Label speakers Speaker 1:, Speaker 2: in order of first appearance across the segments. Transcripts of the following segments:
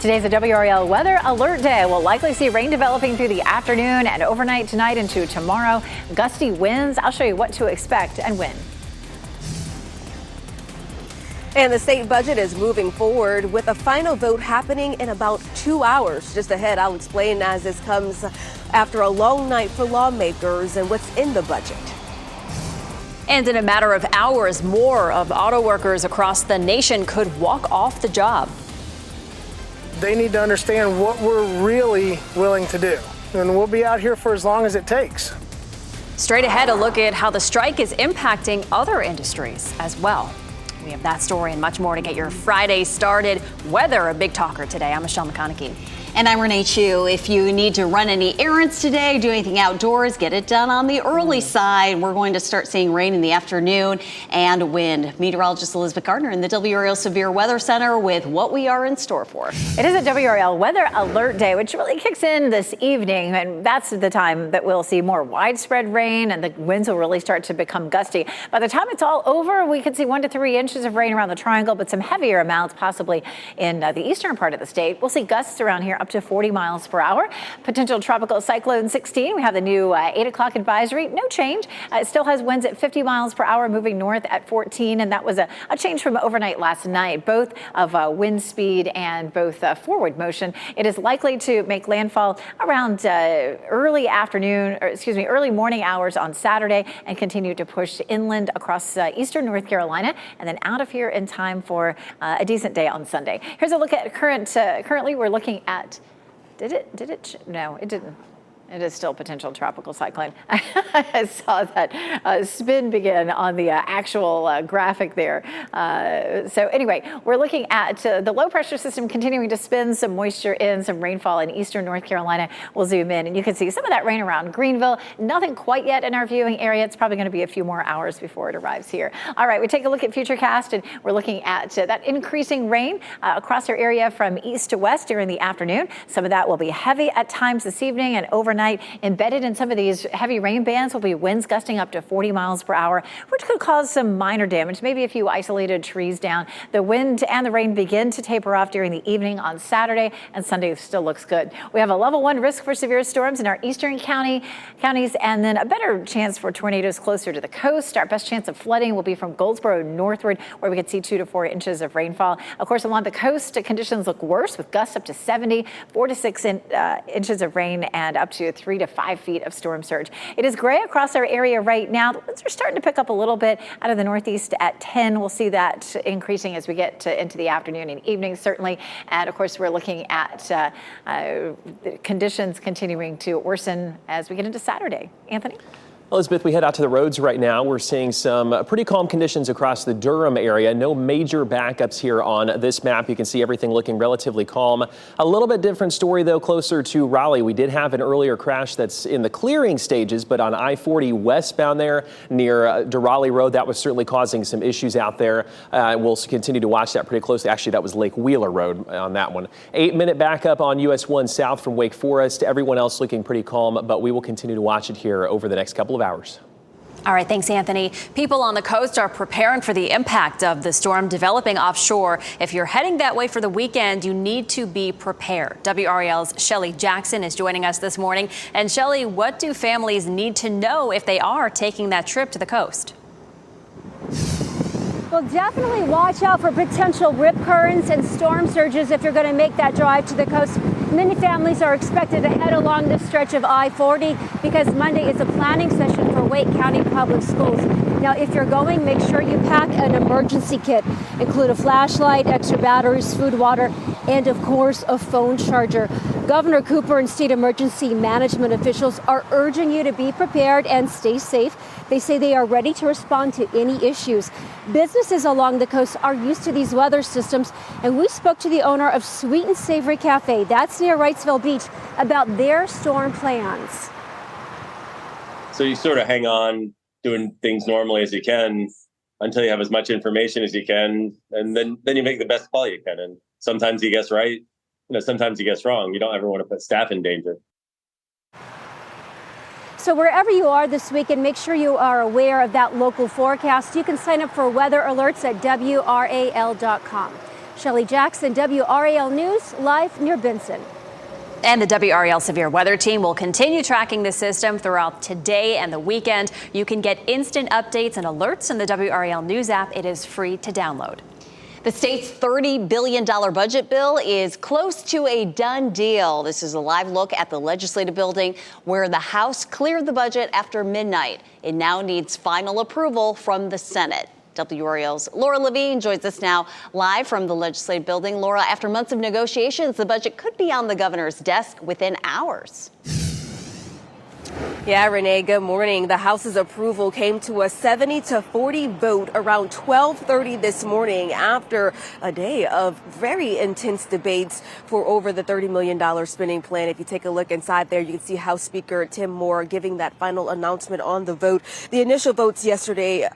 Speaker 1: Today's a WRAL weather alert day. We'll likely see rain developing through the afternoon and overnight tonight into tomorrow. Gusty winds. I'll show you what to expect and when.
Speaker 2: And the state budget is moving forward with a final vote happening in about 2 hours. Just ahead, I'll explain as this comes after a long night for lawmakers and what's in the budget.
Speaker 3: And in a matter of hours, more of auto workers across the nation could walk off the job.
Speaker 4: They need to understand what we're really willing to do. And we'll be out here for as long as it takes.
Speaker 3: Straight ahead, a look at how the strike is impacting other industries as well. We have that story and much more to get your Friday started. Weather, a big talker today. I'm Michelle McConaughey.
Speaker 5: And I'm Renee Chu. If you need to run any errands today, do anything outdoors, get it done on the early side. We're going to start seeing rain in the afternoon and wind. Meteorologist Elizabeth Gardner in the WRAL Severe Weather Center with what we are in store for.
Speaker 1: It is a WRAL weather alert day, which really kicks in this evening. And that's the time that we'll see more widespread rain and the winds will really start to become gusty. By the time it's all over, we could see 1 to 3 inches of rain around the triangle, but some heavier amounts possibly in the eastern part of the state. We'll see gusts around here up to 40 miles per hour. Potential tropical cyclone 16. We have the new 8 o'clock advisory. No change. It still has winds at 50 miles per hour moving north at 14. And that was a change from overnight last night, both of wind speed and both forward motion. It is likely to make landfall around early morning hours on Saturday and continue to push inland across eastern North Carolina and then out of here in time for a decent day on Sunday. Here's a look at currently we're looking at. Did it? No, it didn't. It is still potential tropical cyclone. I saw that spin begin on the actual graphic there. So anyway, we're looking at the low pressure system continuing to spin some moisture in, some rainfall in eastern North Carolina. We'll zoom in and you can see some of that rain around Greenville. Nothing quite yet in our viewing area. It's probably going to be a few more hours before it arrives here. All right, we take a look at Futurecast and we're looking at that increasing rain across our area from east to west during the afternoon. Some of that will be heavy at times this evening and overnight. Embedded in some of these heavy rain bands will be winds gusting up to 40 miles per hour, which could cause some minor damage, maybe a few isolated trees down. The wind and the rain begin to taper off during the evening on Saturday, and Sunday still looks good. We have a level 1 risk for severe storms in our eastern counties, and then a better chance for tornadoes closer to the coast. Our best chance of flooding will be from Goldsboro northward, where we could see 2 to 4 inches of rainfall. Of course, along the coast, conditions look worse with gusts up to 70, 4 to 6 inches of rain, and up to 3 to 5 feet of storm surge. It is gray across our area right now. The winds are starting to pick up a little bit out of the northeast at 10. We'll see that increasing as we get into the afternoon and evening, certainly. And of course, we're looking at conditions continuing to worsen as we get into Saturday. Anthony?
Speaker 6: Elizabeth, we head out to the roads right now. We're seeing some pretty calm conditions across the Durham area. No major backups here on this map. You can see everything looking relatively calm. A little bit different story, though, closer to Raleigh. We did have an earlier crash that's in the clearing stages, but on I-40 westbound there near Raleigh Road, that was certainly causing some issues out there. We'll continue to watch that pretty closely. Actually, that was Lake Wheeler Road on that one. 8-minute backup on US 1 south from Wake Forest. Everyone else looking pretty calm, but we will continue to watch it here over the next couple of hours.
Speaker 3: All right, thanks, Anthony. People on the coast are preparing for the impact of the storm developing offshore. If you're heading that way for the weekend, you need to be prepared. WRAL's Shelley Jackson is joining us this morning. And Shelley, what do families need to know if they are taking that trip to the coast?
Speaker 7: Well, definitely watch out for potential rip currents and storm surges if you're going to make that drive to the coast. Many families are expected to head along this stretch of I-40 because Monday is a planning session for Wake County Public Schools. Now, if you're going, make sure you pack an emergency kit. Include a flashlight, extra batteries, food, water, and of course, a phone charger. Governor Cooper and state emergency management officials are urging you to be prepared and stay safe. They say they are ready to respond to any issues. Businesses along the coast are used to these weather systems, and we spoke to the owner of Sweet and Savory Cafe, that's near Wrightsville Beach, about their storm plans.
Speaker 8: So you sort of hang on doing things normally as you can until you have as much information as you can, and then you make the best call you can. And sometimes you guess right, sometimes you guess wrong. You don't ever want to put staff in danger.
Speaker 7: So wherever you are this weekend, make sure you are aware of that local forecast. You can sign up for weather alerts at WRAL.com. Shelley Jackson, WRAL News, live near Benson.
Speaker 3: And the WRAL Severe Weather Team will continue tracking the system throughout today and the weekend. You can get instant updates and alerts in the WRAL News app. It is free to download.
Speaker 5: The state's $30 billion budget bill is close to a done deal. This is a live look at the legislative building where the House cleared the budget after midnight. It now needs final approval from the Senate. WRAL's Laura Levine joins us now live from the legislative building. Laura, after months of negotiations, the budget could be on the governor's desk within hours.
Speaker 2: Yeah, Renee, good morning. The House's approval came to a 70-40 vote around 12:30 this morning after a day of very intense debates for over the $30 million spending plan. If you take a look inside there, you can see House Speaker Tim Moore giving that final announcement on the vote. The initial votes yesterday,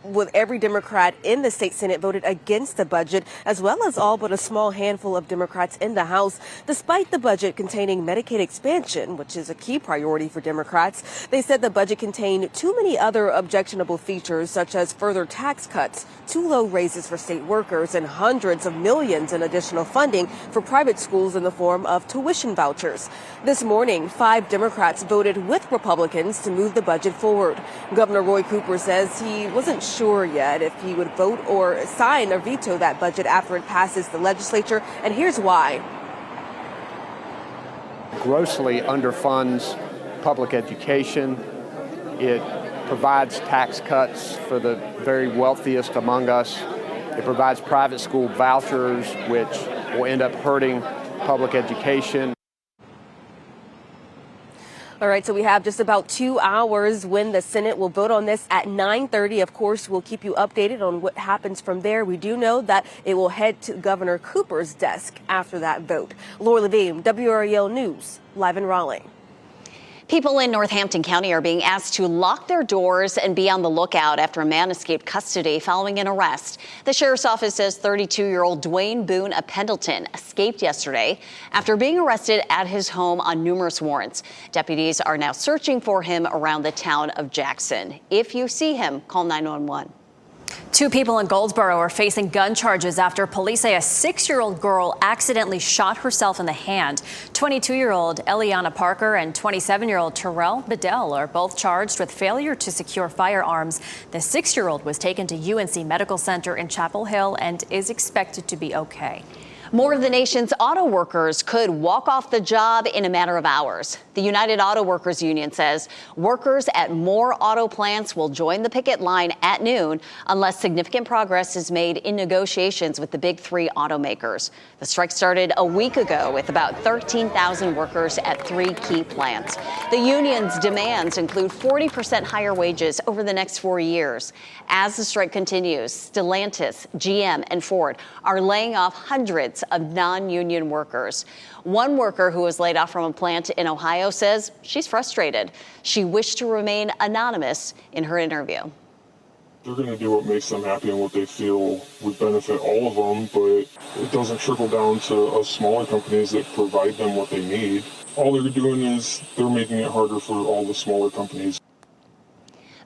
Speaker 2: with every Democrat in the state Senate voted against the budget, as well as all but a small handful of Democrats in the House, despite the budget containing Medicaid expansion, which is a key priority for Democrats. They said the budget contained too many other objectionable features, such as further tax cuts, too low raises for state workers, and hundreds of millions in additional funding for private schools in the form of tuition vouchers. This morning, 5 Democrats voted with Republicans to move the budget forward. Governor Roy Cooper says he wasn't sure yet if he would vote or sign or veto that budget after it passes the legislature, and here's why.
Speaker 9: Grossly underfunds public education. It provides tax cuts for the very wealthiest among us. It provides private school vouchers, which will end up hurting public education.
Speaker 2: All right, so we have just about 2 hours when the Senate will vote on this at 9:30. Of course, we'll keep you updated on what happens from there. We do know that it will head to Governor Cooper's desk after that vote. Laura Levine, WRAL News, live in Raleigh.
Speaker 5: People in Northampton County are being asked to lock their doors and be on the lookout after a man escaped custody following an arrest. The sheriff's office says 32-year-old Dwayne Boone of Pendleton escaped yesterday after being arrested at his home on numerous warrants. Deputies are now searching for him around the town of Jackson. If you see him, call 911.
Speaker 3: 2 people in Goldsboro are facing gun charges after police say a 6-year-old girl accidentally shot herself in the hand. 22-year-old Eliana Parker and 27-year-old Terrell Bedell are both charged with failure to secure firearms. The 6-year-old was taken to UNC Medical Center in Chapel Hill and is expected to be okay.
Speaker 5: More of the nation's auto workers could walk off the job in a matter of hours. The United Auto Workers Union says workers at more auto plants will join the picket line at noon unless significant progress is made in negotiations with the big 3 automakers. The strike started a week ago with about 13,000 workers at 3 key plants. The union's demands include 40% higher wages over the next 4 years. As the strike continues, Stellantis, GM, and Ford are laying off hundreds of non-union workers. One worker who was laid off from a plant in Ohio says she's frustrated. She wished to remain anonymous in her interview.
Speaker 10: They're going to do what makes them happy and what they feel would benefit all of them, but it doesn't trickle down to us smaller companies that provide them what they need. All they're doing is they're making it harder for all the smaller companies.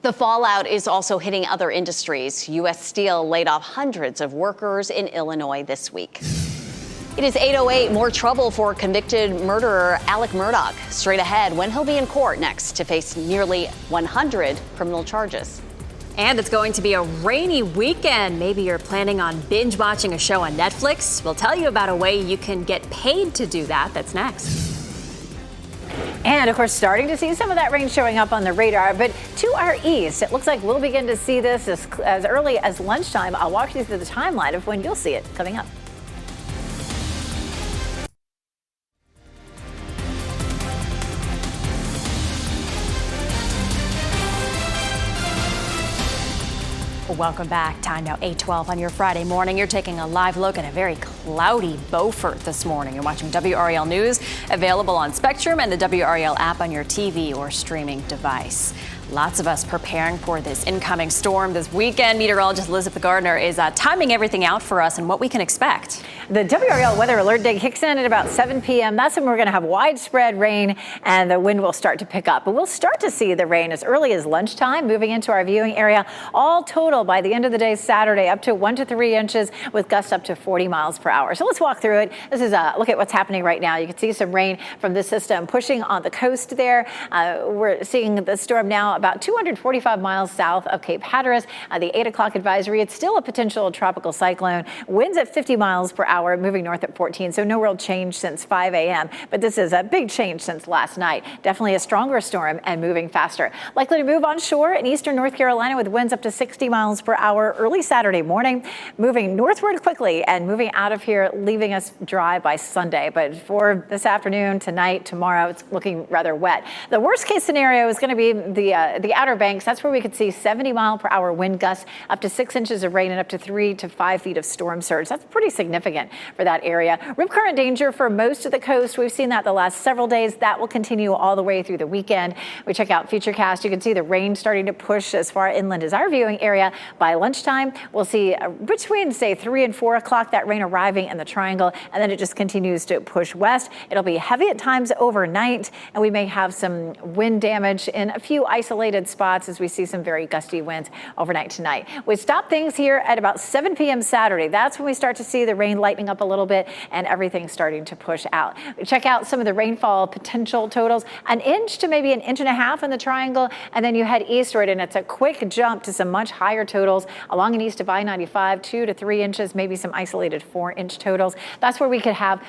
Speaker 5: The fallout is also hitting other industries. U.S. Steel laid off hundreds of workers in Illinois this week. It is 8:08. More trouble for convicted murderer Alec Murdaugh. Straight ahead, when he'll be in court next to face nearly 100 criminal charges.
Speaker 3: And it's going to be a rainy weekend. Maybe you're planning on binge watching a show on Netflix. We'll tell you about a way you can get paid to do that. That's next.
Speaker 1: And of course, starting to see some of that rain showing up on the radar. But to our east, it looks like we'll begin to see this as early as lunchtime. I'll walk you through the timeline of when you'll see it coming up.
Speaker 3: Welcome back. Time now 8:12 on your Friday morning. You're taking a live look at a very cloudy Beaufort this morning. You're watching WRAL News, available on Spectrum and the WRAL app on your TV or streaming device. Lots of us preparing for this incoming storm this weekend. Meteorologist Elizabeth Gardner is timing everything out for us and what we can expect.
Speaker 1: The WRAL weather alert day kicks in at about 7 p.m. That's when we're going to have widespread rain and the wind will start to pick up. But we'll start to see the rain as early as lunchtime, moving into our viewing area. All total by the end of the day Saturday, up to 1 to 3 inches with gusts up to 40 miles per hour. So let's walk through it. This is a look at what's happening right now. You can see some rain from this system pushing on the coast there. We're seeing the storm now about 245 miles south of Cape Hatteras. The 8 o'clock advisory, it's still a potential tropical cyclone. Winds at 50 miles per hour, moving north at 14. So no real change since 5 a.m. But this is a big change since last night. Definitely a stronger storm and moving faster. Likely to move on shore in eastern North Carolina with winds up to 60 miles per hour early Saturday morning. Moving northward quickly and moving out of here, leaving us dry by Sunday. But for this afternoon, tonight, tomorrow, it's looking rather wet. The worst case scenario is going to be the Outer Banks. That's where we could see 70 mile per hour wind gusts, up to 6 inches of rain and up to 3 to 5 feet of storm surge. That's pretty significant for that area. Rip current danger for most of the coast. We've seen that the last several days. That will continue all the way through the weekend. We check out Futurecast. You can see the rain starting to push as far inland as our viewing area. By lunchtime, we'll see between, say, 3 and 4 o'clock, that rain arriving in the triangle, and then it just continues to push west. It'll be heavy at times overnight, and we may have some wind damage in a few isolated spots as we see some very gusty winds overnight tonight. We stop things here at about 7 p.m. Saturday. That's when we start to see the rain lightening up a little bit and everything starting to push out. We check out some of the rainfall potential totals, 1 inch to maybe 1.5 inches in the triangle, and then you head eastward and it's a quick jump to some much higher totals along and east of I-95, 2 to 3 inches, maybe some isolated 4-inch totals. That's where we could have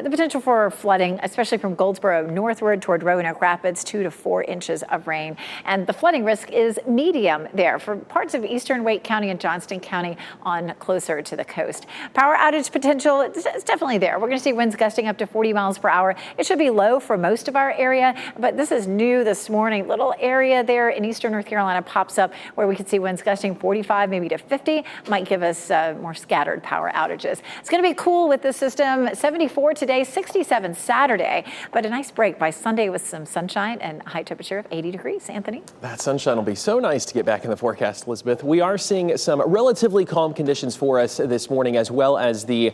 Speaker 1: the potential for flooding, especially from Goldsboro northward toward Roanoke Rapids, 2 to 4 inches of rain. And the flooding risk is medium there for parts of eastern Wake County and Johnston County on closer to the coast. Power outage potential is definitely there. We're going to see winds gusting up to 40 miles per hour. It should be low for most of our area, but this is new this morning. Little area there in eastern North Carolina pops up where we could see winds gusting 45, maybe to 50, might give us more scattered power outages. It's going to be cool with the system. 74 today, 67 Saturday, but a nice break by Sunday with some sunshine and a high temperature of 80 degrees. Anthony?
Speaker 6: That sunshine will be so nice to get back in the forecast, Elizabeth. We are seeing some relatively calm conditions for us this morning, as well as the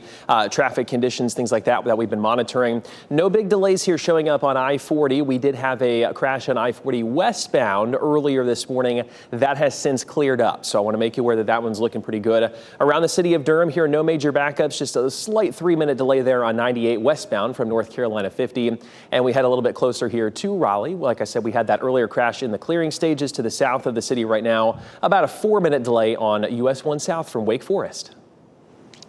Speaker 6: traffic conditions, things like that we've been monitoring. No big delays here showing up on I-40. We did have a crash on I-40 westbound earlier this morning. That has since cleared up, so I want to make you aware that one's looking pretty good. Around the city of Durham here, no major backups, just a slight 3-minute delay there on 98 westbound from North Carolina 50. And we head a little bit closer here to Raleigh. Like I said, we had that earlier crash in the clearing stages to the south of the city right now. About a 4-minute delay on US 1 South from Wake Forest.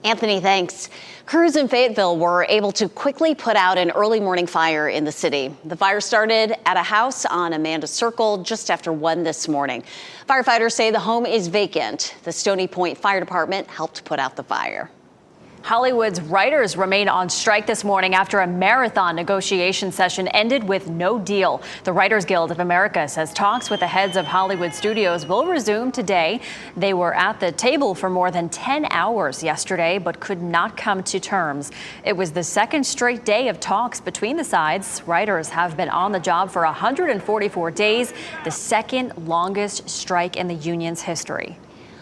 Speaker 5: Anthony, thanks. Crews in Fayetteville were able to quickly put out an early morning fire in the city. The fire started at a house on Amanda Circle just after 1 this morning. Firefighters say the home is vacant. The Stony Point Fire Department helped put out the fire.
Speaker 3: Hollywood's writers remain on strike this morning after a marathon negotiation session ended with no deal. The Writers Guild of America says talks with the heads of Hollywood studios will resume today. They were at the table for more than 10 hours yesterday, but could not come to terms. It was the second straight day of talks between the sides. Writers have been on the job for 144 days, the second longest strike in the union's history.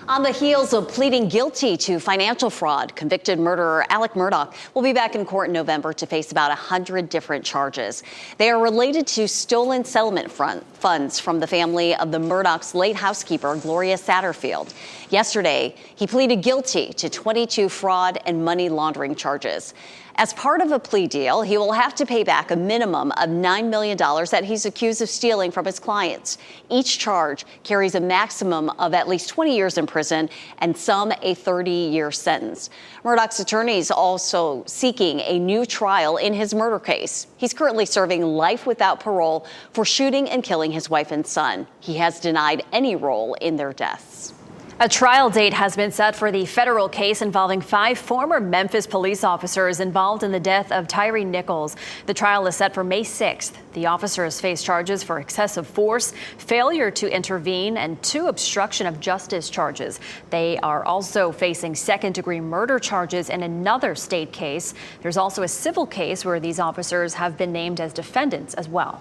Speaker 5: On the heels of pleading guilty to financial fraud, convicted murderer Alec Murdaugh will be back in court in November to face about 100 different charges. They are related to stolen settlement funds from the family of the Murdaugh's late housekeeper, Gloria Satterfield. Yesterday, he pleaded guilty to 22 fraud and money laundering charges. As part of a plea deal, he will have to pay back a minimum of $9 million that he's accused of stealing from his clients. Each charge carries a maximum of at least 20 years in prison and some a 30-year sentence. Murdaugh's attorneys also seeking a new trial in his murder case. He's currently serving life without parole for shooting and killing his wife and son. He has denied any role in their deaths.
Speaker 3: A trial date has been set for the federal case involving 5 former Memphis police officers involved in the death of Tyree Nichols. The trial is set for May 6th. The officers face charges for excessive force, failure to intervene, and 2 obstruction of justice charges. They are also facing second-degree murder charges in another state case. There's also a civil case where these officers have been named as defendants as well.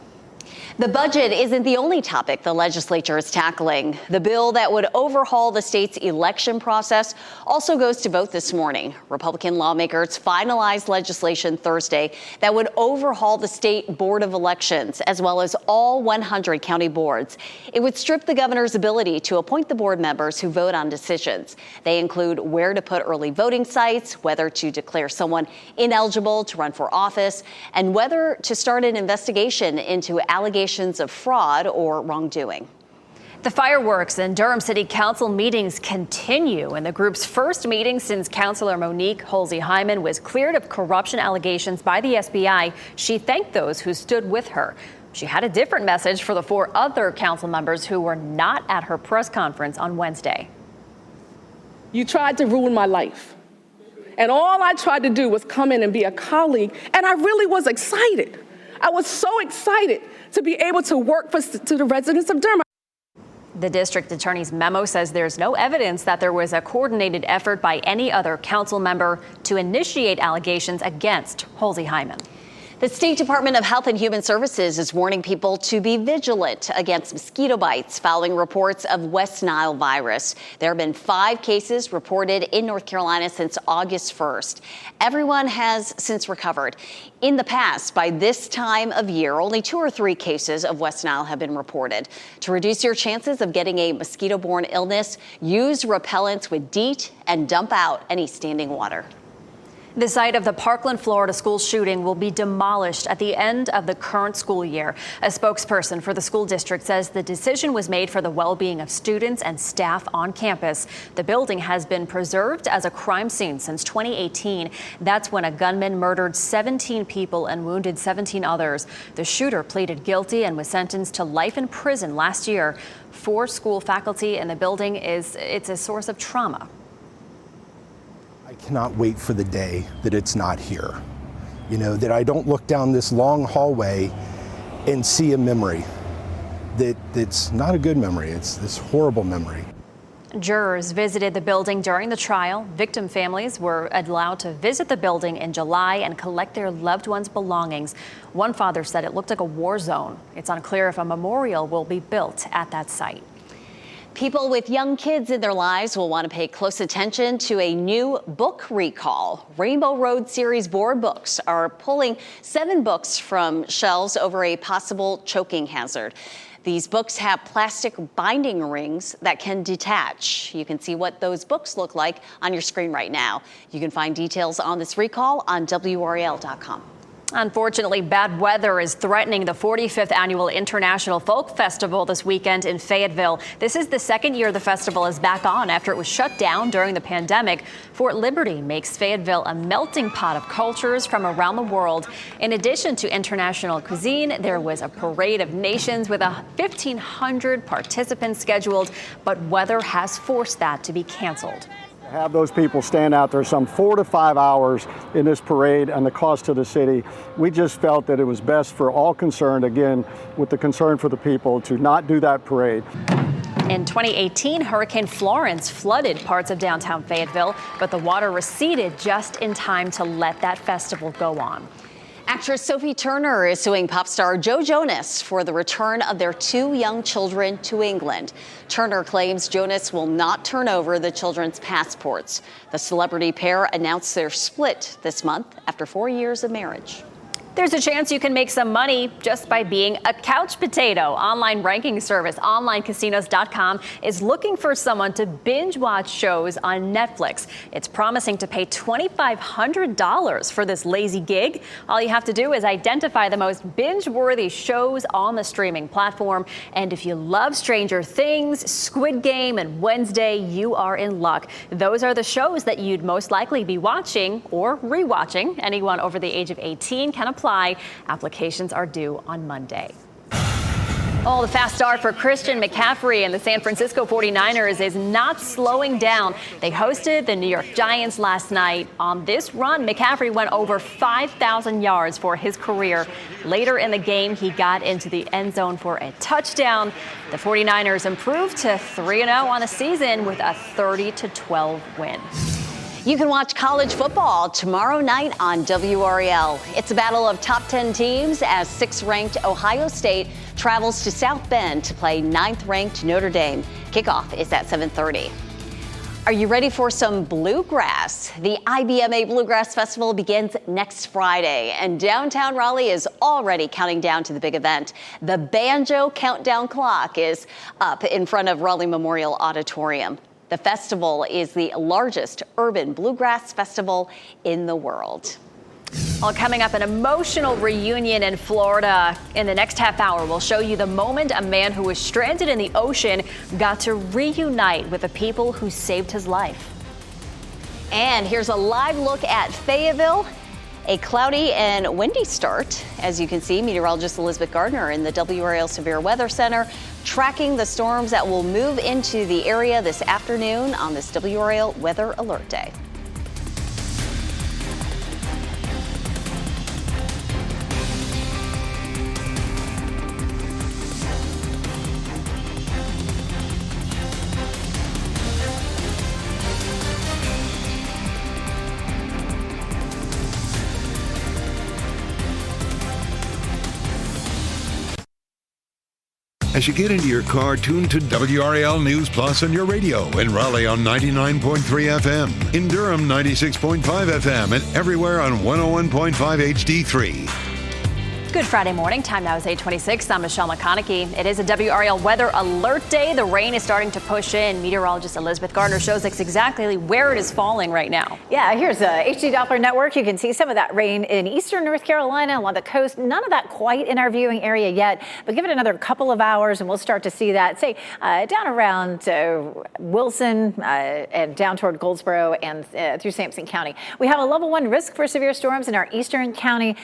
Speaker 5: The budget isn't the only topic the legislature is tackling. The bill that would overhaul the state's election process also goes to vote this morning. Republican lawmakers finalized legislation Thursday that would overhaul the state board of elections, as well as all 100 county boards. It would strip the governor's ability to appoint the board members who vote on decisions. They include where to put early voting sites, whether to declare someone ineligible to run for office, and whether to start an investigation into allegations of fraud or wrongdoing.
Speaker 3: The fireworks and Durham City Council meetings continue. In the group's first meeting since Councilor Monique Holsey-Hyman was cleared of corruption allegations by the SBI, she thanked those who stood with her. She had a different message for the 4 other council members who were not at her press conference on Wednesday.
Speaker 11: You tried to ruin my life. And all I tried to do was come in and be a colleague. And I really was excited. I was so excited to be able to work to the residents of Durham.
Speaker 3: The district attorney's memo says there's no evidence that there was a coordinated effort by any other council member to initiate allegations against Holsey-Hyman.
Speaker 5: The State Department of Health and Human Services is warning people to be vigilant against mosquito bites following reports of West Nile virus. There have been 5 cases reported in North Carolina since August 1st. Everyone has since recovered. In the past, by this time of year, only 2 or 3 cases of West Nile have been reported. To reduce your chances of getting a mosquito-borne illness, use repellents with DEET and dump out any standing water.
Speaker 3: The site of the Parkland, Florida school shooting will be demolished at the end of the current school year. A spokesperson for the school district says the decision was made for the well-being of students and staff on campus. The building has been preserved as a crime scene since 2018. That's when a gunman murdered 17 people and wounded 17 others. The shooter pleaded guilty and was sentenced to life in prison last year. For school faculty in the building, it's a source of trauma.
Speaker 12: I cannot wait for the day that it's not here. You know, that I don't look down this long hallway and see a memory that's not a good memory. It's this horrible memory.
Speaker 3: Jurors visited the building during the trial. Victim families were allowed to visit the building in July and collect their loved ones' belongings. One father said it looked like a war zone. It's unclear if a memorial will be built at that site.
Speaker 5: People with young kids in their lives will want to pay close attention to a new book recall. Rainbow Road series board books are pulling 7 books from shelves over a possible choking hazard. These books have plastic binding rings that can detach. You can see what those books look like on your screen right now. You can find details on this recall on WRAL.com.
Speaker 3: Unfortunately, bad weather is threatening the 45th Annual International Folk Festival this weekend in Fayetteville. This is the second year the festival is back on after it was shut down during the pandemic. Fort Liberty makes Fayetteville a melting pot of cultures from around the world. In addition to international cuisine, there was a parade of nations with 1,500 participants scheduled, but weather has forced that to be canceled.
Speaker 13: Have those people stand out there some 4 to 5 hours in this parade and the cost to the city. We just felt that it was best for all concerned, again, with the concern for the people, to not do that parade.
Speaker 3: In 2018, Hurricane Florence flooded parts of downtown Fayetteville, but the water receded just in time to let that festival go on.
Speaker 5: Actress Sophie Turner is suing pop star Joe Jonas for the return of their 2 young children to England. Turner claims Jonas will not turn over the children's passports. The celebrity pair announced their split this month after 4 years of marriage.
Speaker 3: There's a chance you can make some money just by being a couch potato. Online ranking service OnlineCasinos.com is looking for someone to binge watch shows on Netflix. It's promising to pay $2,500 for this lazy gig. All you have to do is identify the most binge-worthy shows on the streaming platform. And if you love Stranger Things, Squid Game, and Wednesday, you are in luck. Those are the shows that you'd most likely be watching or rewatching. Anyone over the age of 18 can apply. Applications are due on Monday. Oh, the fast start for Christian McCaffrey and the San Francisco 49ers is not slowing down. They hosted the New York Giants last night. On this run, McCaffrey went over 5,000 yards for his career. Later in the game, he got into the end zone for a touchdown. The 49ers improved to 3-0 on the season with a 30-12 win.
Speaker 5: You can watch college football tomorrow night on WRAL. It's a battle of top 10 teams as 6th-ranked Ohio State travels to South Bend to play 9th-ranked Notre Dame. Kickoff is at 7:30. Are you ready for some bluegrass? The IBMA Bluegrass Festival begins next Friday, and downtown Raleigh is already counting down to the big event. The Banjo Countdown Clock is up in front of Raleigh Memorial Auditorium. The festival is the largest urban bluegrass festival in the world.
Speaker 3: Well, coming up, an emotional reunion in Florida. In the next half hour, we'll show you the moment a man who was stranded in the ocean got to reunite with the people who saved his life.
Speaker 5: And here's a live look at Fayetteville. A cloudy and windy start. As you can see, meteorologist Elizabeth Gardner in the WRAL Severe Weather Center tracking the storms that will move into the area this afternoon on this WRAL Weather Alert Day.
Speaker 14: As you get into your car, tune to WRAL News Plus on your radio. In Raleigh on 99.3 FM. In Durham, 96.5 FM. And everywhere on 101.5 HD3.
Speaker 3: Good Friday morning. Time now is 8:26. I'm Michelle McConaughey. It is a WRAL Weather Alert Day. The rain is starting to push in. Meteorologist Elizabeth Gardner shows us exactly where it is falling right now.
Speaker 1: Yeah, here's a HD Doppler network. You can see some of that rain in eastern North Carolina along the coast. None of that quite in our viewing area yet, but give it another couple of hours and we'll start to see that, say, down around Wilson and down toward Goldsboro and through Sampson County. We have a level 1 risk for severe storms in our eastern counties.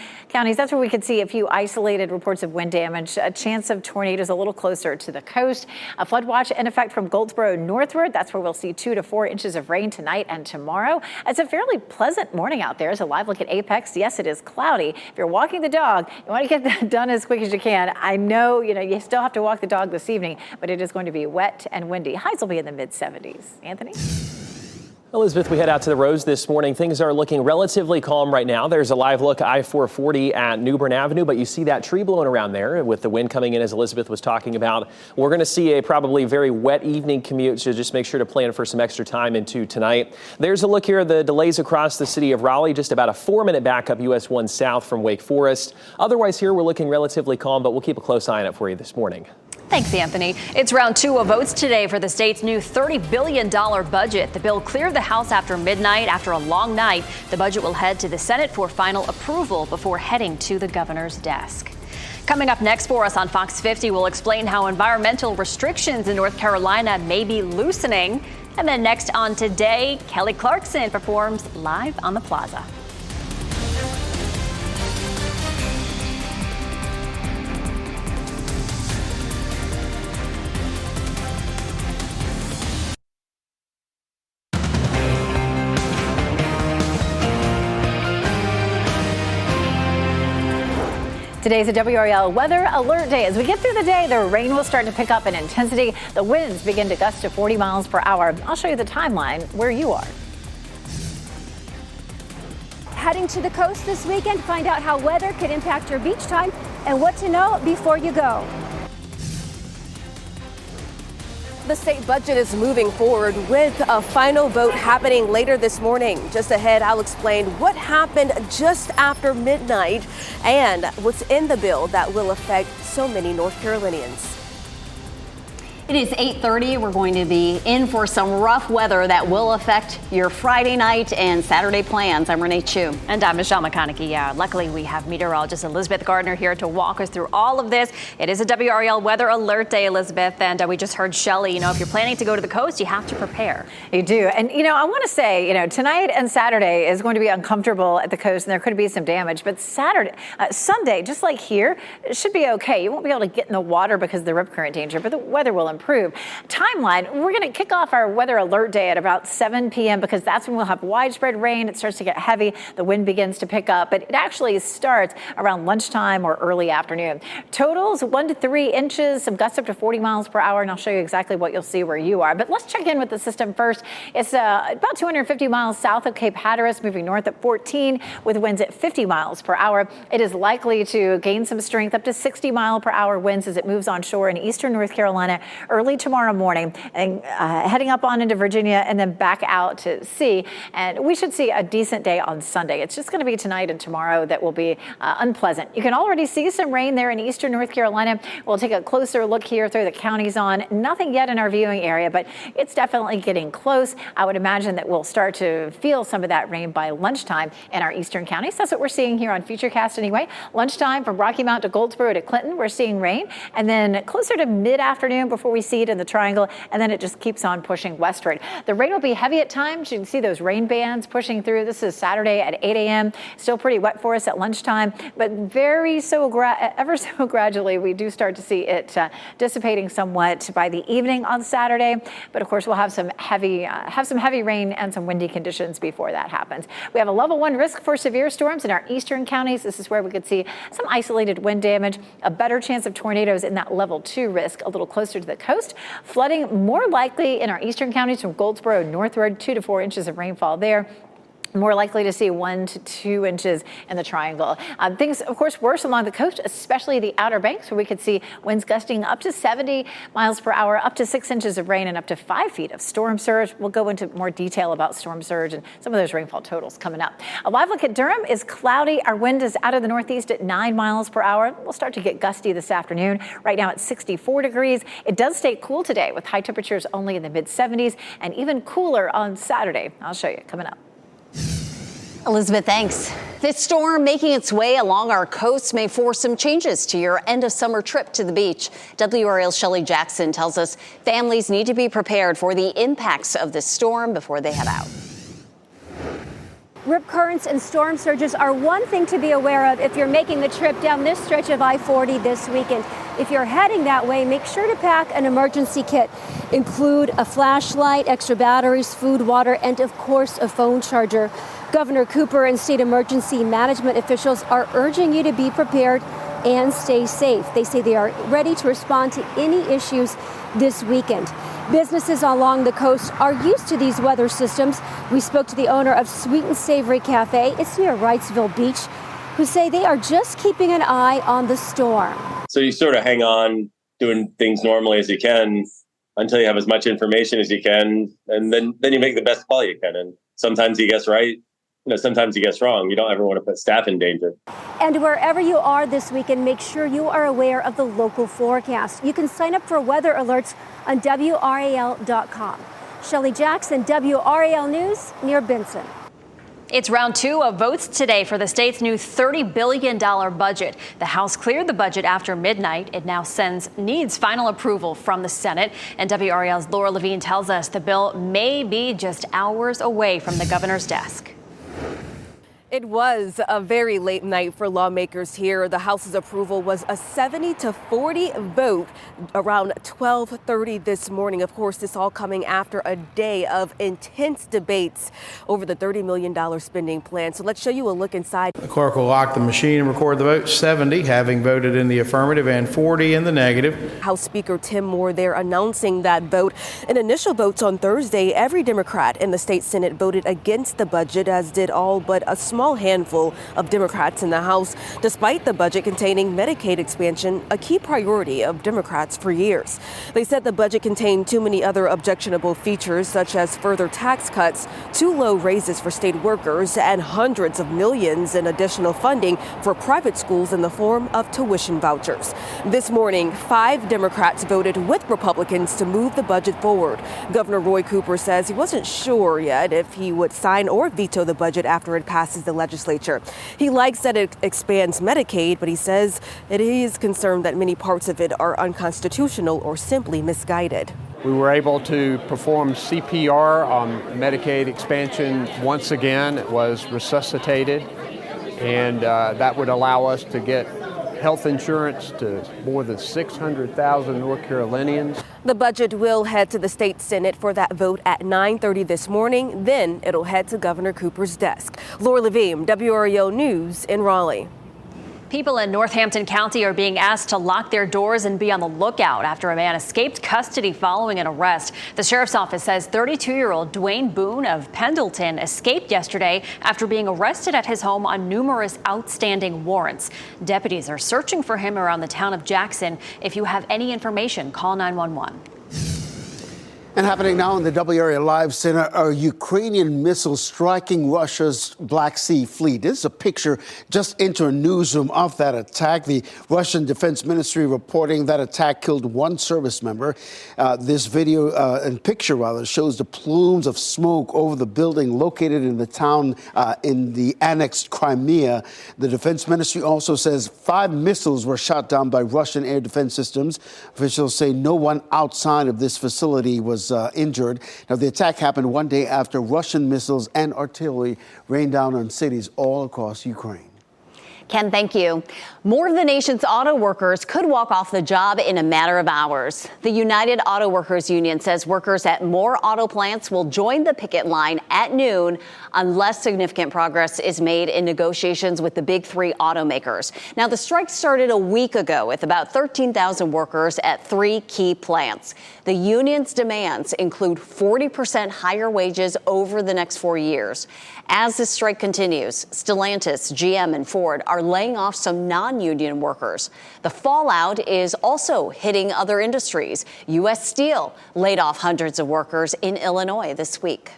Speaker 1: That's where we could see a few isolated reports of wind damage, a chance of tornadoes a little closer to the coast. A flood watch in effect from Goldsboro northward. That's where we'll see 2 to 4 inches of rain tonight and tomorrow. It's a fairly pleasant morning out there. It's a live look at Apex. Yes, it is cloudy. If you're walking the dog, you want to get that done as quick as you can. I know, you still have to walk the dog this evening, but it is going to be wet and windy. Highs will be in the mid-70s. Anthony?
Speaker 6: Elizabeth, we head out to the roads this morning. Things are looking relatively calm right now. There's a live look I-440 at New Bern Avenue, but you see that tree blowing around there with the wind coming in as Elizabeth was talking about. We're going to see a probably very wet evening commute, so just make sure to plan for some extra time into tonight. There's a look here at the delays across the city of Raleigh, just about a 4-minute backup US 1 south from Wake Forest. Otherwise here we're looking relatively calm, but we'll keep a close eye on it for you this morning.
Speaker 3: Thanks, Anthony. It's round 2 of votes today for the state's new $30 billion budget. The bill cleared the House after midnight. After a long night, the budget will head to the Senate for final approval before heading to the governor's desk. Coming up next for us on Fox 50, we'll explain how environmental restrictions in North Carolina may be loosening. And then next on Today, Kelly Clarkson performs live on the plaza.
Speaker 1: Today's a WRAL Weather Alert Day. As we get through the day, the rain will start to pick up in intensity. The winds begin to gust to 40 miles per hour. I'll show you the timeline where you are.
Speaker 7: Heading to the coast this weekend, find out how weather could impact your beach time and what to know before you go.
Speaker 2: The state budget is moving forward with a final vote happening later this morning. Just ahead, I'll explain what happened just after midnight and what's in the bill that will affect so many North Carolinians.
Speaker 5: It is 8:30. We're going to be in for some rough weather that will affect your Friday night and Saturday plans. I'm Renee Chu.
Speaker 3: And I'm Michelle McConaughey. Yeah, luckily we have meteorologist Elizabeth Gardner here to walk us through all of this. It is a WRAL Weather Alert Day, Elizabeth, and we just heard Shelley, if you're planning to go to the coast, you have to prepare.
Speaker 1: You do. And, I want to say, tonight and Saturday is going to be uncomfortable at the coast and there could be some damage. But Sunday, just like here, it should be okay. You won't be able to get in the water because of the rip current danger, but the weather will improve. improve. Timeline, we're going to kick off our weather alert day at about 7 p.m. because that's when we'll have widespread rain. It starts to get heavy. The wind begins to pick up, but it actually starts around lunchtime or early afternoon. Totals 1 to 3 inches, some gusts up to 40 miles per hour, and I'll show you exactly what you'll see where you are. But let's check in with the system first. It's about 250 miles south of Cape Hatteras, moving north at 14 with winds at 50 miles per hour. It is likely to gain some strength up to 60 mile per hour winds as it moves onshore in eastern North Carolina early tomorrow morning and heading up on into Virginia and then back out to sea. And we should see a decent day on Sunday. It's just going to be tonight and tomorrow that will be unpleasant. You can already see some rain there in eastern North Carolina. We'll take a closer look here through the counties on. Nothing yet in our viewing area, but it's definitely getting close. I would imagine that we'll start to feel some of that rain by lunchtime in our eastern counties. That's what we're seeing here on Futurecast anyway. Lunchtime from Rocky Mount to Goldsboro to Clinton, we're seeing rain. And then closer to mid-afternoon before we see it in the Triangle, and then it just keeps on pushing westward. The rain will be heavy at times. You can see those rain bands pushing through. This is Saturday at 8 a.m. Still pretty wet for us at lunchtime, but ever so gradually we do start to see it dissipating somewhat by the evening on Saturday. But of course, we'll have some heavy rain and some windy conditions before that happens. We have a level 1 risk for severe storms in our eastern counties. This is where we could see some isolated wind damage, a better chance of tornadoes in that level 2 risk a little closer to the coast. Flooding more likely in our eastern counties from Goldsboro northward, 2 to 4 inches of rainfall there. More likely to see 1 to 2 inches in the Triangle. Things, of course, worse along the coast, especially the Outer Banks, where we could see winds gusting up to 70 miles per hour, up to 6 inches of rain, and up to 5 feet of storm surge. We'll go into more detail about storm surge and some of those rainfall totals coming up. A live look at Durham is cloudy. Our wind is out of the northeast at 9 miles per hour. We'll start to get gusty this afternoon. Right now it's 64 degrees. It does stay cool today with high temperatures only in the mid-70s and even cooler on Saturday. I'll show you coming up.
Speaker 5: Elizabeth, thanks. This storm making its way along our coast may force some changes to your end of summer trip to the beach. WRAL's Shelley Jackson tells us families need to be prepared for the impacts of this storm before they head out.
Speaker 7: Rip currents and storm surges are one thing to be aware of if you're making the trip down this stretch of I-40 this weekend. If you're heading that way, make sure to pack an emergency kit. Include a flashlight, extra batteries, food, water, and of course a phone charger. Governor Cooper and state emergency management officials are urging you to be prepared and stay safe. They say they are ready to respond to any issues this weekend. Businesses along the coast are used to these weather systems. We spoke to the owner of Sweet and Savory Cafe. It's near Wrightsville Beach, who say they are just keeping an eye on the storm.
Speaker 8: So you sort of hang on doing things normally as you can until you have as much information as you can. And then you make the best call you can. And sometimes you guess right. Sometimes you guess wrong. You don't ever want to put staff in danger.
Speaker 7: And wherever you are this weekend, make sure you are aware of the local forecast. You can sign up for weather alerts on WRAL.com. Shelley Jackson, WRAL News, near Benson.
Speaker 3: It's round 2 of votes today for the state's new $30 billion budget. The House cleared the budget after midnight. It now needs final approval from the Senate. And WRAL's Laura Levine tells us the bill may be just hours away from the governor's desk.
Speaker 2: It was a very late night for lawmakers here. The House's approval was a 70-40 vote around 12:30 this morning. Of course, this all coming after a day of intense debates over the $30 million spending plan. So let's show you a look inside.
Speaker 15: The clerk will lock the machine and record the vote. 70 having voted in the affirmative and 40 in the negative.
Speaker 2: House Speaker Tim Moore there announcing that vote. In initial votes on Thursday, every Democrat in the state Senate voted against the budget, as did all but a small handful of Democrats in the House, despite the budget containing Medicaid expansion, a key priority of Democrats for years. They said the budget contained too many other objectionable features, such as further tax cuts, too low raises for state workers, and hundreds of millions in additional funding for private schools in the form of tuition vouchers. This morning, 5 Democrats voted with Republicans to move the budget forward. Governor Roy Cooper says he wasn't sure yet if he would sign or veto the budget after it passes the legislature. He likes that it expands Medicaid, but he says that he is concerned that many parts of it are unconstitutional or simply misguided.
Speaker 9: We were able to perform CPR on Medicaid expansion once again. It was resuscitated, and that would allow us to get health insurance to more than 600,000 North Carolinians.
Speaker 2: The budget will head to the state Senate for that vote at 9:30 this morning. Then it'll head to Governor Cooper's desk. Laura Levine, WRAL News in Raleigh.
Speaker 3: People in Northampton County are being asked to lock their doors and be on the lookout after a man escaped custody following an arrest. The sheriff's office says 32-year-old Dwayne Boone of Pendleton escaped yesterday after being arrested at his home on numerous outstanding warrants. Deputies are searching for him around the town of Jackson. If you have any information, call 911.
Speaker 16: And happening now in the WRAL Live Center, a Ukrainian missile striking Russia's Black Sea fleet. This is a picture just into a newsroom of that attack. The Russian Defense Ministry reporting that attack killed one service member. This video and picture, rather, shows the plumes of smoke over the building located in the town in the annexed Crimea. The Defense Ministry also says 5 missiles were shot down by Russian air defense systems. Officials say no one outside of this facility was injured. Now, the attack happened one day after Russian missiles and artillery rained down on cities all across Ukraine.
Speaker 5: Ken, thank you. More of the nation's auto workers could walk off the job in a matter of hours. The United Auto Workers Union says workers at more auto plants will join the picket line at noon unless significant progress is made in negotiations with the big 3 automakers. Now, the strike started a week ago with about 13,000 workers at 3 key plants. The union's demands include 40% higher wages over the next 4 years. As the strike continues, Stellantis, GM, and Ford are laying off some non-union workers. The fallout is also hitting other industries. U.S. Steel laid off hundreds of workers in Illinois this week.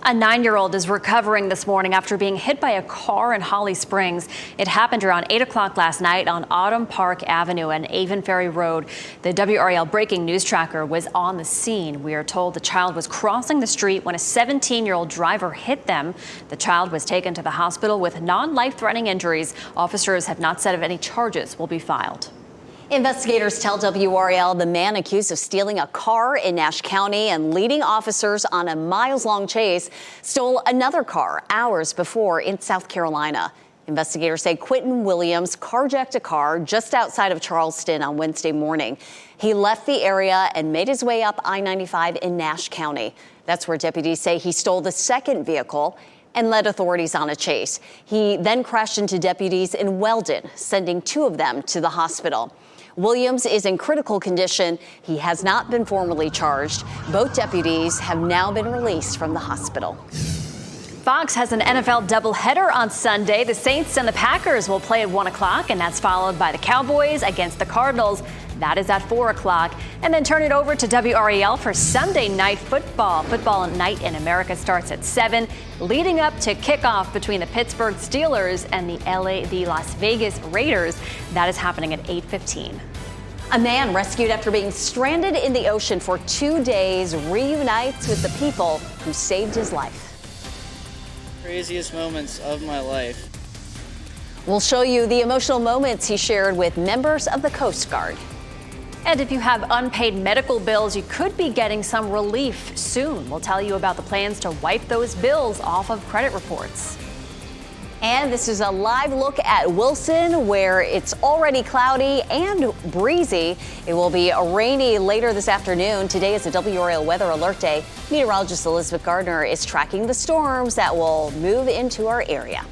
Speaker 3: A 9-year-old is recovering this morning after being hit by a car in Holly Springs. It happened around 8 o'clock last night on Autumn Park Avenue and Avon Ferry Road. The WRAL breaking news tracker was on the scene. We are told the child was crossing the street when a 17-year-old driver hit them. The child was taken to the hospital with non-life-threatening injuries. Officers have not said if any charges will be filed.
Speaker 5: Investigators tell WRAL the man accused of stealing a car in Nash County and leading officers on a miles-long chase stole another car hours before in South Carolina. Investigators say Quentin Williams carjacked a car just outside of Charleston on Wednesday morning. He left the area and made his way up I-95 in Nash County. That's where deputies say he stole the second vehicle and led authorities on a chase. He then crashed into deputies in Weldon, sending 2 of them to the hospital. Williams is in critical condition. He has not been formally charged. Both deputies have now been released from the hospital.
Speaker 3: Fox has an NFL doubleheader on Sunday. The Saints and the Packers will play at 1 o'clock, and that's followed by the Cowboys against the Cardinals. That is at 4 o'clock. And then turn it over to WRAL for Sunday night football. Football Night in America starts at 7, leading up to kickoff between the Pittsburgh Steelers and the Las Vegas Raiders. That is happening at 8:15.
Speaker 5: A man rescued after being stranded in the ocean for 2 days reunites with the people who saved his life.
Speaker 17: Craziest moments of my life.
Speaker 5: We'll show you the emotional moments he shared with members of the Coast Guard.
Speaker 3: And if you have unpaid medical bills, you could be getting some relief soon. We'll tell you about the plans to wipe those bills off of credit reports.
Speaker 5: And this is a live look at Wilson, where it's already cloudy and breezy. It will be rainy later this afternoon. Today is a WRAL Weather Alert Day. Meteorologist Elizabeth Gardner is tracking the storms that will move into our area.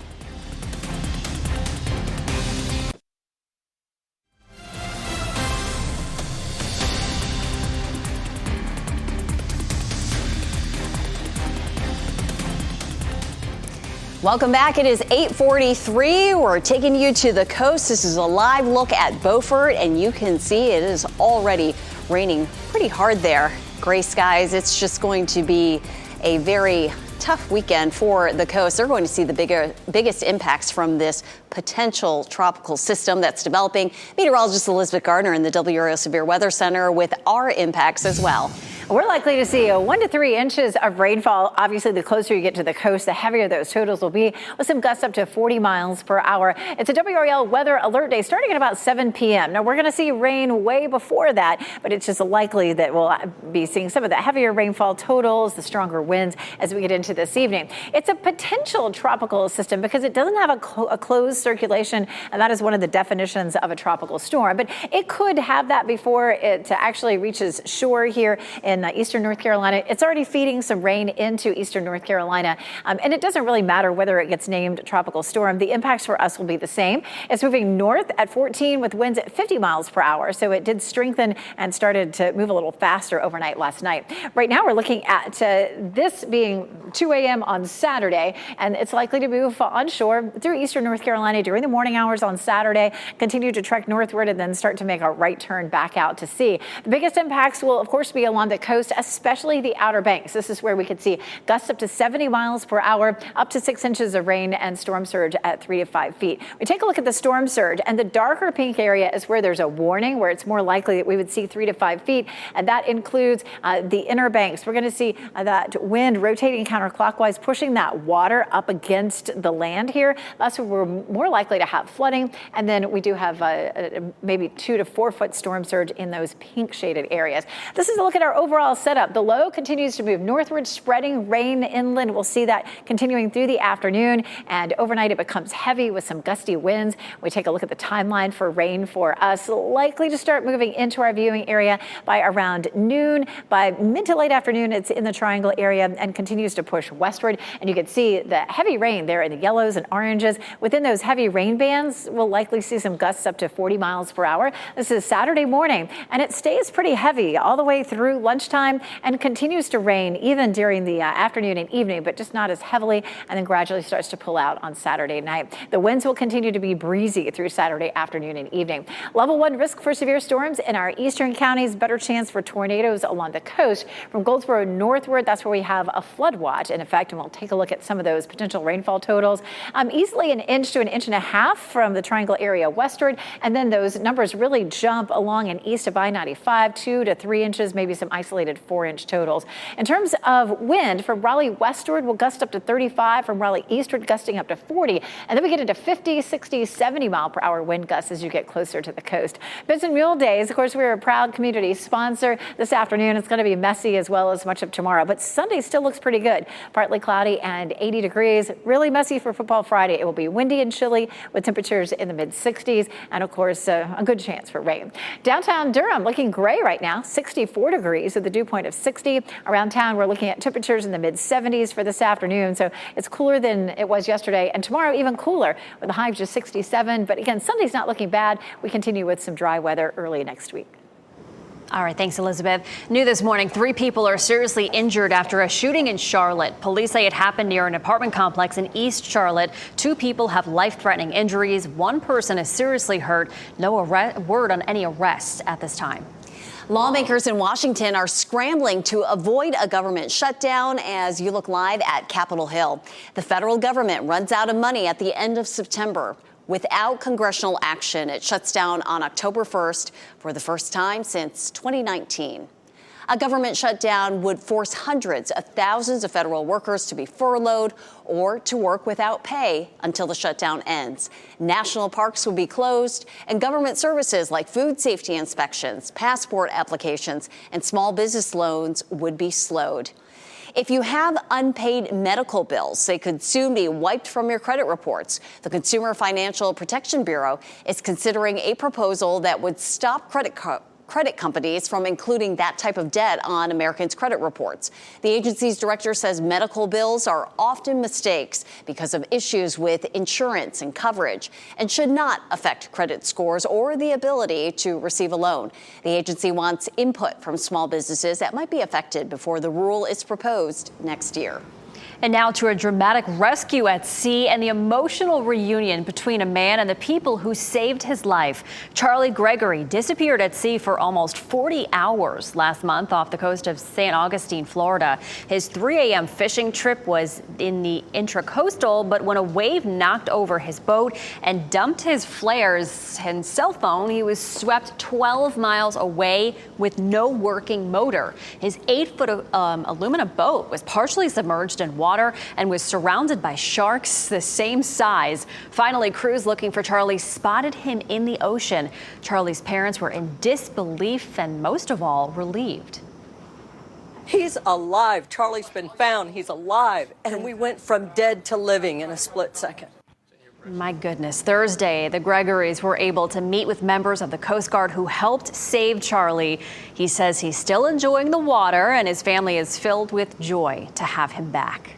Speaker 5: Welcome back. It is 8:43. We're taking you to the coast. This is a live look at Beaufort, and you can see it is already raining pretty hard there. Gray skies. It's just going to be a very tough weekend for the coast. They're going to see the biggest impacts from this potential tropical system that's developing. Meteorologist Elizabeth Gardner in the WRAL Severe Weather Center with our impacts as well.
Speaker 1: We're likely to see 1 to 3 inches of rainfall. Obviously, the closer you get to the coast, the heavier those totals will be, with some gusts up to 40 miles per hour. It's a WRAL weather alert day starting at about 7 p.m. Now, we're going to see rain way before that, but it's just likely that we'll be seeing some of the heavier rainfall totals, the stronger winds as we get into this evening. It's a potential tropical system because it doesn't have a closed circulation, and that is one of the definitions of a tropical storm. But it could have that before it actually reaches shore here in eastern North Carolina. It's already feeding some rain into eastern North Carolina, and it doesn't really matter whether it gets named tropical storm. The impacts for us will be the same. It's moving north at 14 with winds at 50 miles per hour, so it did strengthen and started to move a little faster overnight last night. Right now, we're looking at this being 2 a.m. on Saturday, and it's likely to move onshore through eastern North Carolina during the morning hours on Saturday, continue to trek northward, and then start to make a right turn back out to sea. The biggest impacts will, of course, be along the coast, especially the Outer Banks. This is where we could see gusts up to 70 miles per hour, up to 6 inches of rain, and storm surge at 3 to 5 feet. We take a look at the storm surge, and the darker pink area is where there's a warning, where it's more likely that we would see 3 to 5 feet, and that includes the Inner Banks. We're going to see that wind rotating counterclockwise, pushing that water up against the land here. That's where we're more likely to have flooding, and then we do have maybe 2 to 4 foot storm surge in those pink shaded areas. This is a look at our overall setup. The low continues to move northward, spreading rain inland. We'll see that continuing through the afternoon, and overnight it becomes heavy with some gusty winds. We take a look at the timeline for rain for us, likely to start moving into our viewing area by around noon. By mid to late afternoon, it's in the triangle area and continues to push westward, and you can see the heavy rain there in the yellows and oranges. Within those heavy rain bands, we'll likely see some gusts up to 40 miles per hour. This is Saturday morning, and it stays pretty heavy all the way through lunchtime and continues to rain even during the afternoon and evening, but just not as heavily, and then gradually starts to pull out on Saturday night. The winds will continue to be breezy through Saturday afternoon and evening. Level 1 risk for severe storms in our eastern counties, better chance for tornadoes along the coast. From Goldsboro northward, that's where we have a flood watch in effect, and we'll take a look at some of those potential rainfall totals. Easily 1 inch to 1.5 inches from the triangle area westward, and then those numbers really jump along and east of I-95, 2 to 3 inches, maybe some isolated 4-inch totals. In terms of wind, from Raleigh westward, we'll gust up to 35, from Raleigh eastward, gusting up to 40, and then we get into 50, 60, 70 mile per hour wind gusts as you get closer to the coast. Bits and Mule Days, of course, we're a proud community sponsor. This afternoon, it's going to be messy as well as much of tomorrow, but Sunday still looks pretty good. Partly cloudy and 80 degrees. Really messy for Football Friday. It will be windy and chilly with temperatures in the mid-60s, and of course, a good chance for rain. Downtown Durham looking gray right now, 64 degrees with a dew point of 60. Around town, we're looking at temperatures in the mid-70s for this afternoon, so it's cooler than it was yesterday, and tomorrow even cooler with a high of just 67. But again, Sunday's not looking bad. We continue with some dry weather early next week.
Speaker 3: All right, thanks, Elizabeth. New this morning, 3 people are seriously injured after a shooting in Charlotte. Police say it happened near an apartment complex in East Charlotte. 2 people have life-threatening injuries. 1 person is seriously hurt. No word on any arrests at this time.
Speaker 5: Lawmakers in Washington are scrambling to avoid a government shutdown as you look live at Capitol Hill. The federal government runs out of money at the end of September. Without congressional action, it shuts down on October 1st for the first time since 2019. A government shutdown would force hundreds of thousands of federal workers to be furloughed or to work without pay until the shutdown ends. National parks would be closed, and government services like food safety inspections, passport applications, and small business loans would be slowed. If you have unpaid medical bills, they could soon be wiped from your credit reports. The Consumer Financial Protection Bureau is considering a proposal that would stop credit companies from including that type of debt on Americans' credit reports. The agency's director says medical bills are often mistakes because of issues with insurance and coverage and should not affect credit scores or the ability to receive a loan. The agency wants input from small businesses that might be affected before the rule is proposed next year.
Speaker 3: And now to a dramatic rescue at sea and the emotional reunion between a man and the people who saved his life. Charlie Gregory disappeared at sea for almost 40 hours last month off the coast of St. Augustine, Florida. His 3 a.m. fishing trip was in the intracoastal, but when a wave knocked over his boat and dumped his flares and cell phone, he was swept 12 miles away with no working motor. His 8-foot aluminum boat was partially submerged in water and was surrounded by sharks the same size. Finally, crews looking for Charlie spotted him in the ocean. Charlie's parents were in disbelief and most of all relieved.
Speaker 18: He's alive. Charlie's been found. He's alive. And we went from dead to living in a split second.
Speaker 3: My goodness. Thursday, the Gregorys were able to meet with members of the Coast Guard who helped save Charlie. He says he's still enjoying the water and his family is filled with joy to have him back.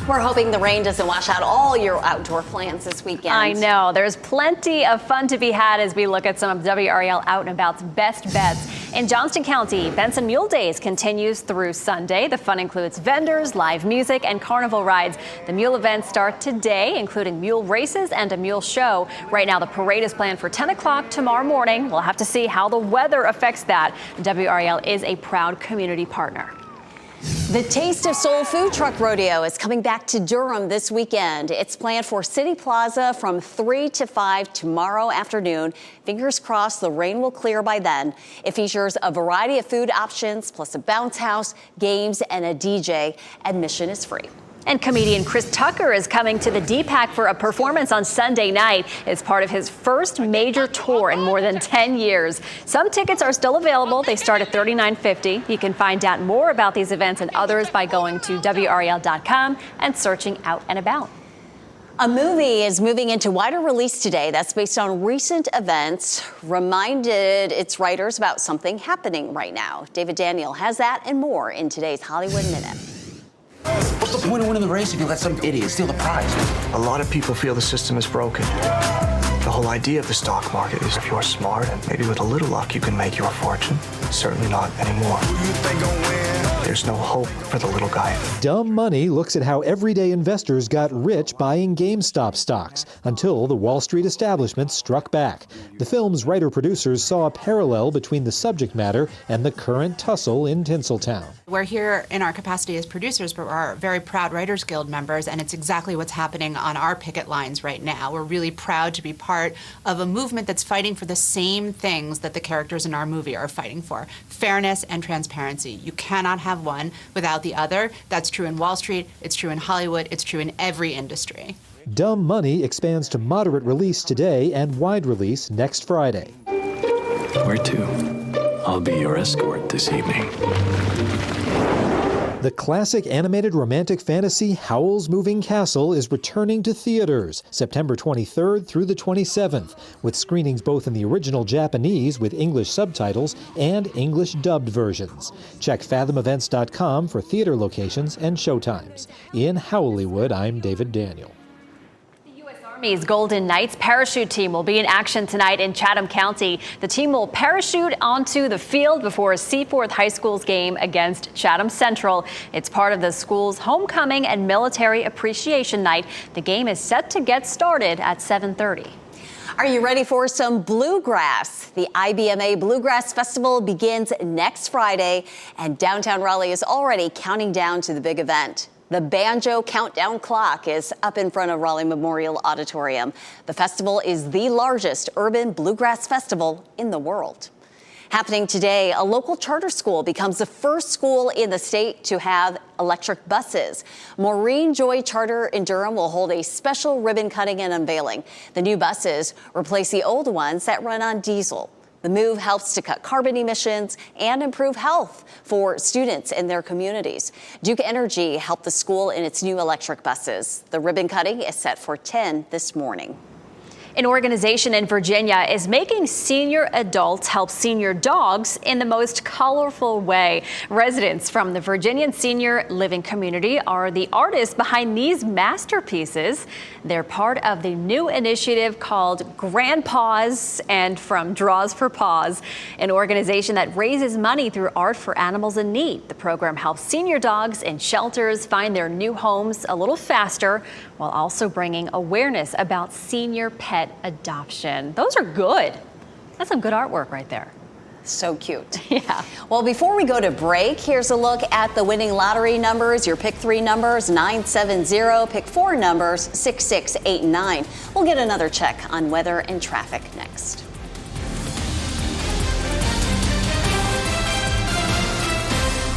Speaker 5: We're hoping the rain doesn't wash out all your outdoor plans this weekend.
Speaker 3: I know. There's plenty of fun to be had as we look at some of WRAL Out and About's best bets. In Johnston County, Benson Mule Days continues through Sunday. The fun includes vendors, live music, and carnival rides. The mule events start today, including mule races and a mule show. Right now, the parade is planned for 10 o'clock tomorrow morning. We'll have to see how the weather affects that. WRAL is a proud community partner.
Speaker 5: The Taste of Soul Food Truck Rodeo is coming back to Durham this weekend. It's planned for City Plaza from 3 to 5 tomorrow afternoon. Fingers crossed the rain will clear by then. It features a variety of food options, plus a bounce house, games, and a DJ. Admission is free.
Speaker 3: And comedian Chris Tucker is coming to the D-Pack for a performance on Sunday night. It's part of his first major tour in more than 10 years. Some tickets are still available. They start at $39.50. You can find out more about these events and others by going to WRAL.com and searching Out and About.
Speaker 5: A movie is moving into wider release today that's based on recent events, reminded its writers about something happening right now. David Daniel has that and more in today's Hollywood Minute.
Speaker 19: What's the point of winning the race if you let some idiot steal the prize?
Speaker 20: A lot of people feel the system is broken. The whole idea of the stock market is if you're smart and maybe with a little luck you can make your fortune. Certainly not anymore. There's no hope for the little guy.
Speaker 21: Dumb Money looks at how everyday investors got rich buying GameStop stocks until the Wall Street establishment struck back. The film's writer-producers saw a parallel between the subject matter and the current tussle in Tinseltown.
Speaker 22: We're here in our capacity as producers, but we're very proud Writers Guild members, and it's exactly what's happening on our picket lines right now. We're really proud to be part of a movement that's fighting for the same things that the characters in our movie are fighting for: fairness and transparency. You cannot have one without the other. That's true in Wall Street, it's true in Hollywood, it's true in every industry.
Speaker 21: Dumb Money expands to moderate release today and wide release next Friday.
Speaker 23: Where to? I'll be your escort this evening.
Speaker 21: The classic animated romantic fantasy Howl's Moving Castle is returning to theaters September 23rd through the 27th, with screenings both in the original Japanese with English subtitles and English dubbed versions. Check fathomevents.com for theater locations and showtimes. In Howllywood, I'm David Daniel.
Speaker 3: Army's Golden Knights parachute team will be in action tonight in Chatham County. The team will parachute onto the field before Seaforth High School's game against Chatham Central. It's part of the school's homecoming and military appreciation night. The game is set to get started at 7:30.
Speaker 5: Are you ready for some bluegrass? The IBMA Bluegrass Festival begins next Friday, and downtown Raleigh is already counting down to the big event. The Banjo Countdown Clock is up in front of Raleigh Memorial Auditorium. The festival is the largest urban bluegrass festival in the world. Happening today, a local charter school becomes the first school in the state to have electric buses. Maureen Joy Charter in Durham will hold a special ribbon cutting and unveiling. The new buses replace the old ones that run on diesel. The move helps to cut carbon emissions and improve health for students in their communities. Duke Energy helped the school in its new electric buses. The ribbon cutting is set for 10 this morning.
Speaker 3: An organization in Virginia is making senior adults help senior dogs in the most colorful way. Residents from the Virginian senior living community are the artists behind these masterpieces. They're part of the new initiative called Grandpaws and from Draws for Paws, an organization that raises money through art for animals in need. The program helps senior dogs in shelters find their new homes a little faster, while also bringing awareness about senior pet adoption. Those are good. That's some good artwork right there.
Speaker 5: So cute.
Speaker 3: Yeah.
Speaker 5: Well, before we go to break, here's a look at the winning lottery numbers. Your pick 3 numbers, 970, pick 4 numbers, 6689. We'll get another check on weather and traffic next.